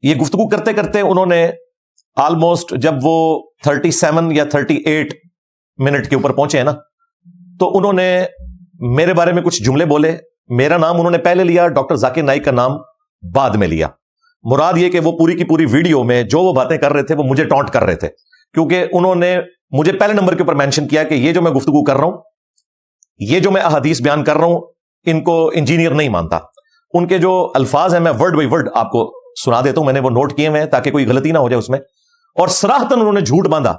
یہ گفتگو کرتے کرتے انہوں نے آلموسٹ جب وہ 37 یا 38 منٹ کے اوپر پہنچے ہیں نا، تو انہوں نے میرے بارے میں کچھ جملے بولے. میرا نام انہوں نے پہلے لیا، ڈاکٹر ذاکر نائک کا نام بعد میں لیا. مراد یہ کہ وہ پوری کی پوری ویڈیو میں جو وہ باتیں کر رہے تھے وہ مجھے ٹونٹ کر رہے تھے، کیونکہ انہوں نے مجھے پہلے نمبر کے اوپر مینشن کیا کہ یہ جو میں گفتگو کر رہا ہوں، یہ جو میں احادیث بیان کر رہا ہوں، ان کو انجینئر نہیں مانتا. ان کے جو الفاظ ہیں میں ورڈ بائی ورڈ آپ کو سنا دیتا ہوں، میں نے وہ نوٹ کیے ہوئے ہیں تاکہ کوئی غلطی نہ ہو جائے اس میں. اور صراحتاً انہوں نے جھوٹ باندھا.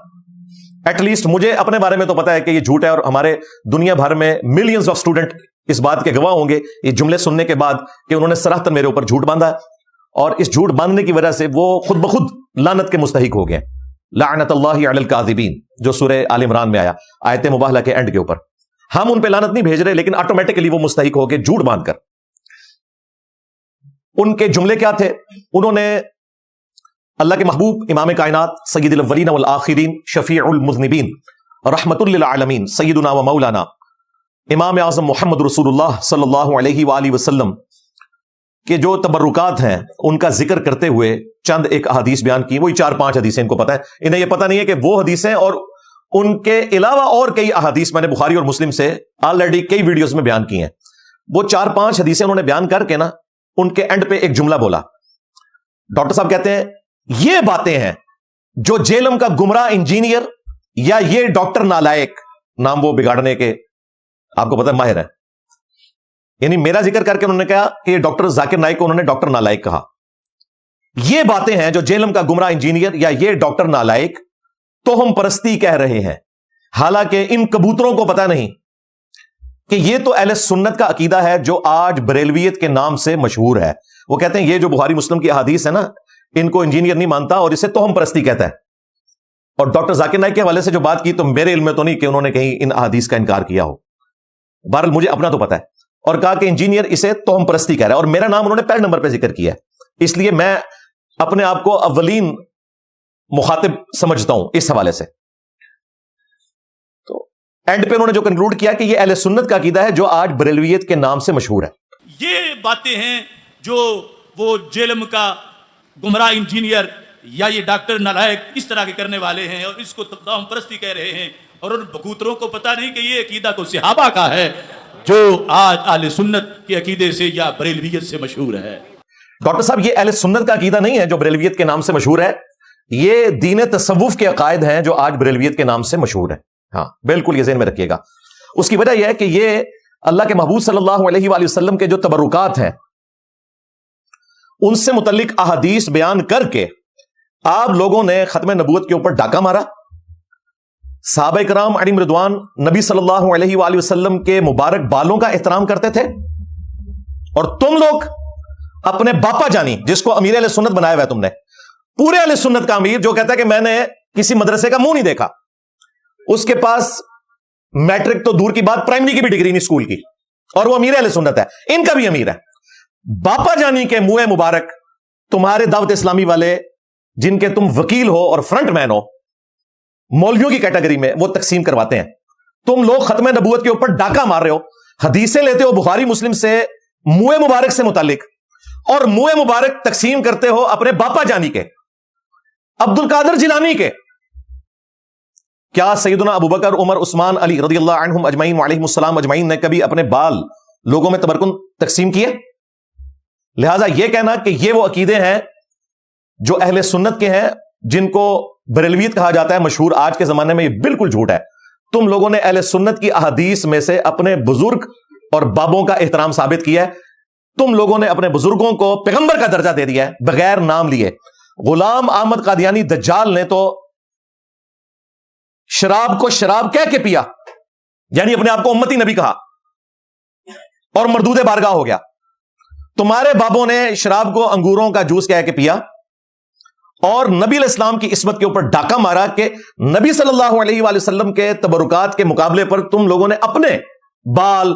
ایٹ لیسٹ مجھے اپنے بارے میں تو پتا ہے کہ یہ جھوٹ ہے، اور ہمارے دنیا بھر میں ملینز آف اسٹوڈنٹ اس بات کے گواہ ہوں گے یہ جملے سننے کے بعد کہ انہوں نے صراحتاً میرے اوپر جھوٹ باندھا، اور اس جھوٹ باندھنے کی وجہ سے وہ خود بخود لعنت کے مستحق ہو گئے. لعنت اللہ علی الکاذبین جو سورہ آل عمران میں آیا، آیت مباہلہ کے اینڈ کے اوپر. ہم ان پہ لعنت نہیں بھیج رہے، لیکن آٹومیٹکلی وہ مستحق ہو گئے جھوٹ باندھ کر. ان کے جملے کیا تھے؟ انہوں نے اللہ کے محبوب امام کائنات سید الاولین والآخرین شفیع المذنبین رحمت للعالمین سیدنا و مولانا امام اعظم محمد رسول اللہ صلی اللہ علیہ وآلہ وسلم کے جو تبرکات ہیں ان کا ذکر کرتے ہوئے چند ایک احادیث بیان کی. وہی 4-5 حدیثیں ان کو پتہ ہے، انہیں یہ پتہ نہیں ہے کہ وہ حدیثیں اور ان کے علاوہ اور کئی احادیث میں نے بخاری اور مسلم سے آلریڈی کئی ویڈیوز میں بیان کی ہیں. وہ 4-5 حدیثیں انہوں نے بیان کر کے نا ان کے اینڈ پہ ایک جملہ بولا. ڈاکٹر صاحب کہتے ہیں یہ باتیں ہیں جو جیلم کا گمراہ انجینئر یا یہ ڈاکٹر نالائق، نام وہ بگاڑنے کے آپ کو پتہ ہے ماہر ہے، یعنی میرا ذکر کر کے انہوں نے کہا کہ ڈاکٹر ذاکر نائک کو انہوں نے ڈاکٹر نالائق کہا. یہ باتیں ہیں جو جیلم کا گمراہ انجینئر یا یہ ڈاکٹر نالائق توہم پرستی کہہ رہے ہیں، حالانکہ ان کبوتروں کو پتہ نہیں کہ یہ تو اہل سنت کا عقیدہ ہے جو آج بریلویت کے نام سے مشہور ہے. وہ کہتے ہیں یہ جو بخاری مسلم کی احادیث ہے نا، ان کو انجینئر نہیں مانتا اور اسے توہم پرستی کہتا ہے. اور ڈاکٹر ذاکر نائک کے حوالے سے جو بات کی تو میرے علم میں تو نہیں کہ انہوں نے کہیں ان احادیث کا انکار کیا ہو. بہرحال مجھے اپنا تو پتا ہے، اور کہا کہ انجینئر اسے توہم پرستی کہہ رہا ہے، اور میرا نام انہوں نے پہلے نمبر پہ ذکر کیا ہے، اس لیے میں اپنے آپ کو اولین مخاطب سمجھتا ہوں اس حوالے سے. تو اینڈ پہ انہوں نے جو کنکلوڈ کیا کہ یہ اہل سنت کا عقیدہ ہے جو آج بریلویت کے نام سے مشہور ہے. یہ باتیں ہیں جو وہ جیلم کا گمراہ انجینئر یا یہ ڈاکٹر نالائق اس طرح کے کرنے والے ہیں، اور اس کو توہم پرستی کہہ رہے ہیں، اور ان بکوتروں کو پتہ نہیں کہ یہ عقیدہ تو صحابہ کا ہے جو آج اہل سنت کے عقیدے سے یا بریلویت سے مشہور ہے. ڈاکٹر صاحب یہ اہل سنت کا عقیدہ نہیں ہے جو بریلویت کے نام سے مشہور ہے، یہ دین تصوف کے عقائد ہیں جو آج بریلویت کے نام سے مشہور ہے. ہاں بالکل یہ ذہن میں رکھیے گا. اس کی وجہ یہ ہے کہ یہ اللہ کے محبوب صلی اللہ علیہ وآلہ وسلم کے جو تبرکات ہیں ان سے متعلق احادیث بیان کر کے آپ لوگوں نے ختم نبوت کے اوپر ڈاکہ مارا. صحابہ کرام علیہم رضوان نبی صلی اللہ علیہ وآلہ وسلم کے مبارک بالوں کا احترام کرتے تھے، اور تم لوگ اپنے باپا جانی جس کو امیر اہل سنت بنایا ہوا ہے تم نے، پورے اہل سنت کا امیر جو کہتا ہے کہ میں نے کسی مدرسے کا منہ نہیں دیکھا، اس کے پاس میٹرک تو دور کی بات پرائمری کی بھی ڈگری نہیں اسکول کی، اور وہ امیر اہل سنت ہے، ان کا بھی امیر ہے. باپا جانی کے منہ مبارک تمہارے دعوت اسلامی والے جن کے تم وکیل ہو اور فرنٹ مین ہو مولویوں کی کیٹیگری میں، وہ تقسیم کرواتے ہیں. تم لوگ ختم نبوت کے اوپر ڈاکہ مار رہے ہو، حدیثیں لیتے ہو بخاری مسلم سے منہ مبارک سے متعلق، اور منہ مبارک تقسیم کرتے ہو اپنے باپا جانی کے، عبد القادر جیلانی کے. کیا سیدنا ابوبکر عمر عثمان علی رضی اللہ عنہم اجمعین وعلیہم السلام اجمعین نے کبھی اپنے بال لوگوں میں تبرکن تقسیم کیے؟ لہذا یہ کہنا کہ یہ وہ عقیدے ہیں جو اہل سنت کے ہیں جن کو بریلویت کہا جاتا ہے مشہور آج کے زمانے میں، یہ بالکل جھوٹ ہے. تم لوگوں نے اہل سنت کی احادیث میں سے اپنے بزرگ اور بابوں کا احترام ثابت کیا ہے. تم لوگوں نے اپنے بزرگوں کو پیغمبر کا درجہ دے دیا ہے بغیر نام لیے. غلام احمد قادیانی دجال نے تو شراب کو شراب کہہ کے پیا، یعنی اپنے آپ کو امتی نبی کہا اور مردود بارگاہ ہو گیا. تمہارے بابوں نے شراب کو انگوروں کا جوس کہہ کے پیا اور نبی علیہ السلام کی عصمت کے اوپر ڈاکہ مارا کہ نبی صلی اللہ علیہ وآلہ وسلم کے تبرکات کے مقابلے پر تم لوگوں نے اپنے بال،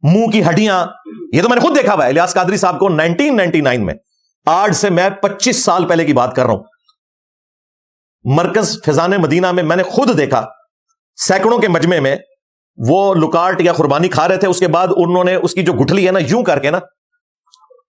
منہ کی ہڈیاں، یہ تو میں نے خود دیکھا ہوا ہے. الیاس قادری صاحب کو 1999 میں، آج سے میں 25 سال پہلے کی بات کر رہا ہوں، مرکز فیضان مدینہ میں نے خود دیکھا سینکڑوں کے مجمع میں وہ لکاٹ یا قربانی کھا رہے تھے. اس کے بعد انہوں نے اس کی جو گٹھلی ہے نا یوں کر کے نا